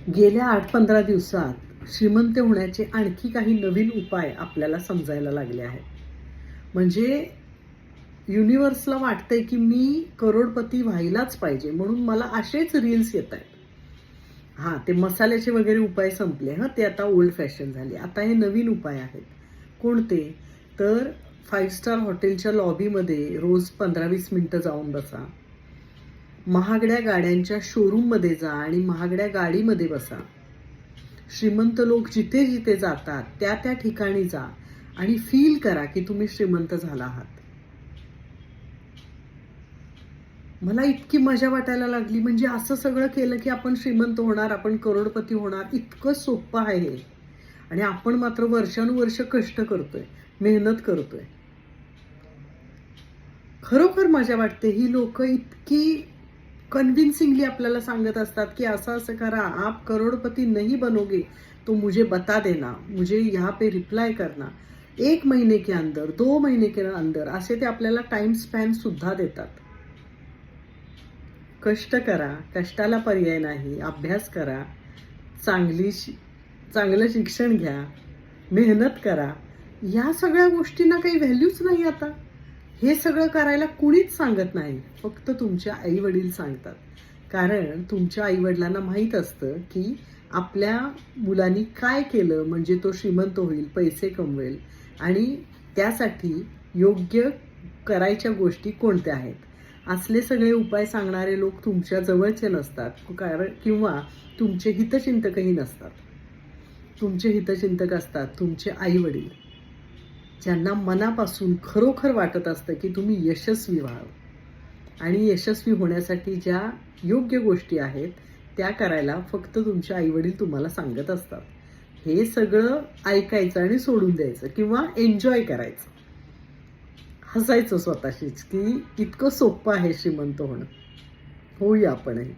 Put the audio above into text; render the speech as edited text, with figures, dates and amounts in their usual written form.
गेल्या 8-15 दिवसात श्रीमंत होण्याचे आणखी काही नवीन उपाय आपल्याला समजायला लागले आहेत. म्हणजे युनिव्हर्सला वाटतंय की मी करोडपती व्हायलाच पाहिजे, म्हणून मला असेच रील्स येत आहेत. हां, ते मसाल्याचे वगैरे उपाय संपले. ते आता ओल्ड फॅशन झाले. आता हे नवीन उपाय आहेत. कोणते? तर 5 स्टार हॉटेलच्या लॉबीमध्ये रोज 15-20 मिनिटं जाऊन बसा. महागड्या गाड्यांच्या शोरूममध्ये जा आणि महागड्या गाडीमध्ये बसा. श्रीमंत लोक जिथे जिथे जातात त्या त्या ठिकाणी जा आणि फील करा की तुम्ही श्रीमंत झाला आहात. मला इतकी मजा वाटायला लागली. म्हणजे असं सगळं केलं की आपण श्रीमंत होणार, आपण करोडपती होणार. इतकं सोपं आहे हे. आणि आपण मात्र वर्षानुवर्ष कष्ट करतोय, मेहनत करतोय. खरोखर मजा वाटते. ही लोक इतकी कन्व्हिन्सिंगली आपल्याला सांगत असतात की असं असं करा, आप करोडपती नहीं बनोगे तो मुझे बता देना, मुझे यहाँ पे रिप्लाय करना, 1 महीने के अंदर, 2 महीने के अंदर, असे ते आपल्याला टाइम स्पॅन सुद्धा देतात. कष्ट करा, कष्टाला पर्याय नाही. अभ्यास करा, चांगलं शिक्षण घ्या, मेहनत करा. या सगळ्या गोष्टींना काही व्हॅल्यूच नाही आता. हे सगळं करायला कुणीच सांगत नाही, फक्त तुमच्या आई वडील सांगतात. कारण तुमच्या आई वडिलांना माहीत असतं की आपल्या मुलांनी काय केलं म्हणजे तो श्रीमंत होईल, पैसे कमवेल, आणि त्यासाठी योग्य करायच्या गोष्टी कोणत्या आहेत. असले सगळे उपाय सांगणारे लोक तुमच्या जवळचे नसतात, किंवा तुमचे हितचिंतकही नसतात. तुमचे हितचिंतक असतात तुमचे आई वडील, ज्यांना मनापासून खरोखर वाटत असतं की तुम्ही यशस्वी व्हाल. आणि यशस्वी होण्यासाठी ज्या योग्य गोष्टी आहेत त्या करायला फक्त तुमचे आई वडील तुम्हाला सांगत असतात. हे सगळं ऐकायचं आणि सोडून द्यायचं किंवा एन्जॉय करायचं. हसायचं स्वतःशीच की इतकं सोपं आहे श्रीमंत होणं. होऊया आपणही.